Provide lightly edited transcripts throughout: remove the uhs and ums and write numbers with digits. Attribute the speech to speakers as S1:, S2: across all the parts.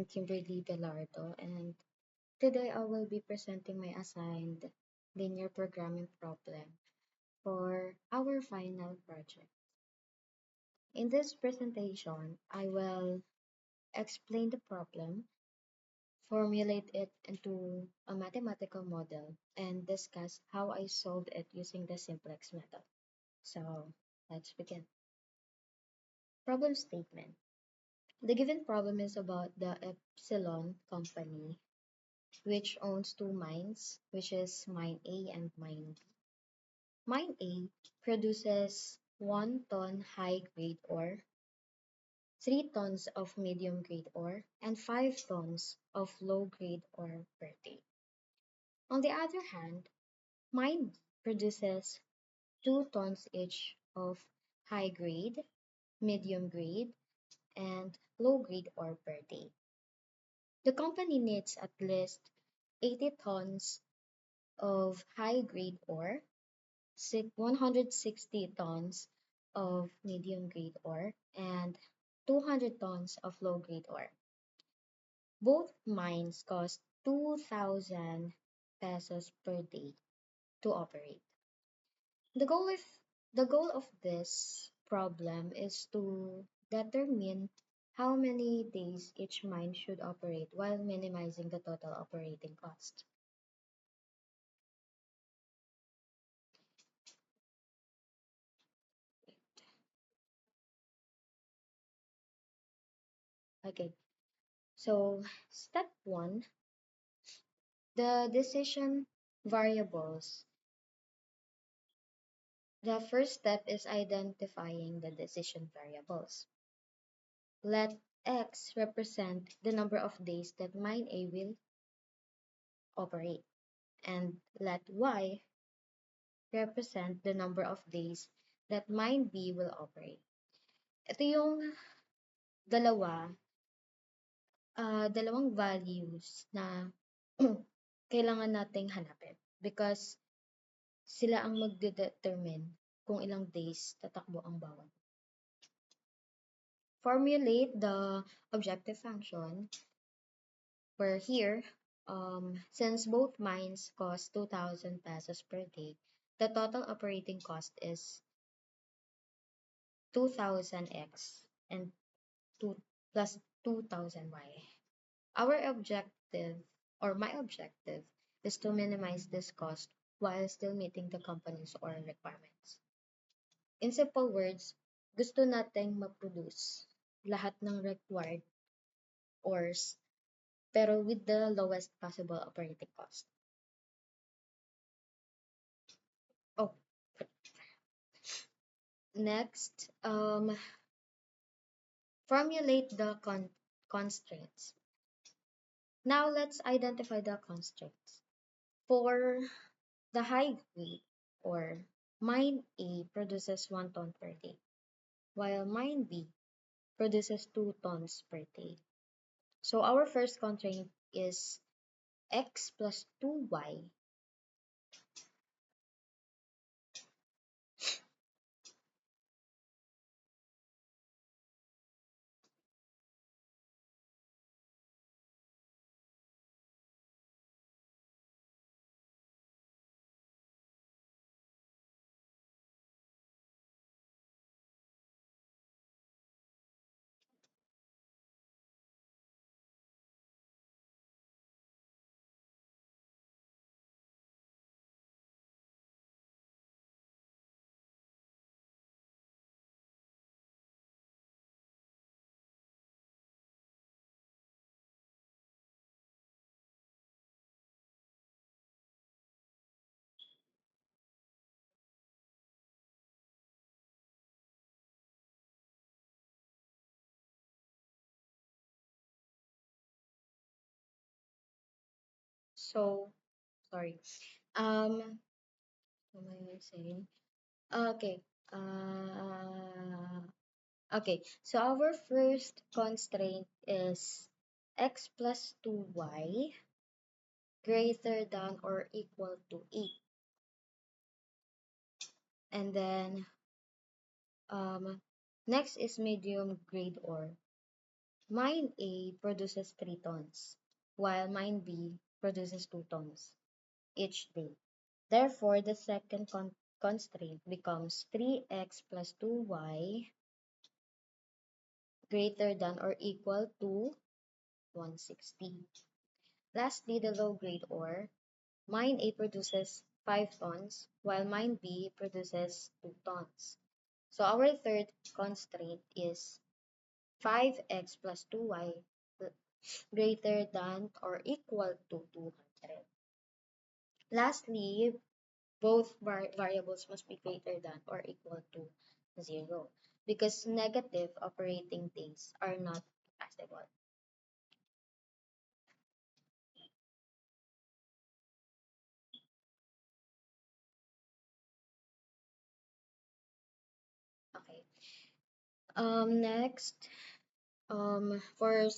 S1: Kimberly Velardo, and today I will be presenting my assigned linear programming problem for our final project. In this presentation, I will explain the problem, formulate it into a mathematical model, and discuss how I solved it using the simplex method. So let's begin. Problem statement. The given problem is about the Epsilon company which owns two mines, which is mine A and mine B. Mine A produces 1 ton high grade ore, 3 tons of medium grade ore, and 5 tons of low grade ore per day. On the other hand, mine B produces 2 tons each of high grade, medium grade, and low grade ore per day. The company needs at least 80 tons of high grade ore, 160 tons of medium grade ore, and 200 tons of low grade ore. Both mines cost 2,000 pesos per day to operate. The goal of this problem is to determine how many days each mine should operate while minimizing the total operating cost. Okay, so step one, the decision variables. The first step is identifying the decision variables. Let X represent the number of days that mine A will operate, and let Y represent the number of days that mine B will operate. Ito yung dalawa, dalawang values na kailangan nating hanapin because sila ang magde-determine kung ilang days tatakbo ang bawat. Formulate the objective function where here, since both mines cost 2,000 pesos per day, the total operating cost is 2,000x and 2 plus 2,000y. Our objective, or my objective, is to minimize this cost while still meeting the company's or requirements. In simple words, gusto nating ma-produce lahat ng required ores pero with the lowest possible operating cost. Oh, next, formulate the constraints. Now let's identify the constraints. For the high grade, or mine A produces 1 ton per day, while mine B produces 2 tons per day. So our first constraint is x plus 2y So, sorry. What am I saying? Okay. Uh, okay. So our first constraint is x plus 2y greater than or equal to 8. And then next is medium grade ore. Mine A produces 3 tons, while mine B produces 2 tons each day. Therefore, the second constraint becomes 3x plus 2y greater than or equal to 160. Lastly, the low-grade ore. Mine A produces 5 tons, while mine B produces 2 tons. So our third constraint is 5x plus 2y greater than or equal to 200. Lastly, both variables must be greater than or equal to 0 because negative operating days are not possible. Okay. Next, for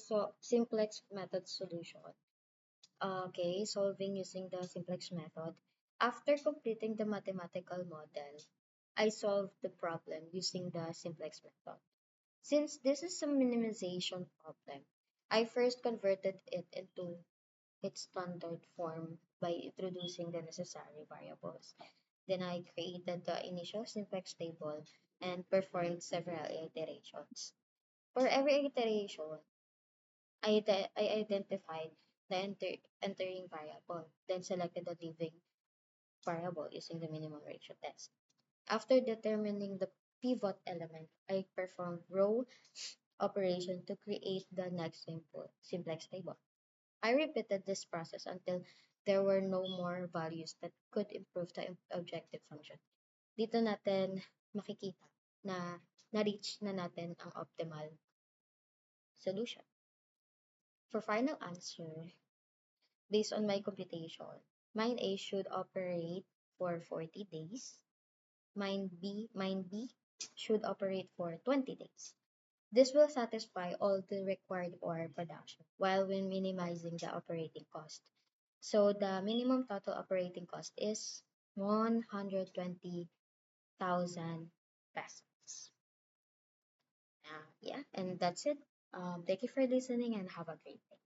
S1: simplex method solution. Okay, solving using the simplex method. After completing the mathematical model, I solved the problem using the simplex method. Since this is a minimization problem, I first converted it into its standard form by introducing the necessary variables. Then I created the initial simplex table and performed several iterations. For every iteration, I identified the entering variable, then selected the leaving variable using the minimum ratio test. After determining the pivot element, I performed row operation to create the next simplex table. I repeated this process until there were no more values that could improve the objective function. Dito natin makikita na na-reach na natin ang optimal solution. For final answer, based on my computation, mine A should operate for 40 days, mine B should operate for 20 days. This will satisfy all the required ore production while when minimizing the operating cost. So the minimum total operating cost is 120,000 pesos. Yeah, and that's it. Thank you for listening and have a great day.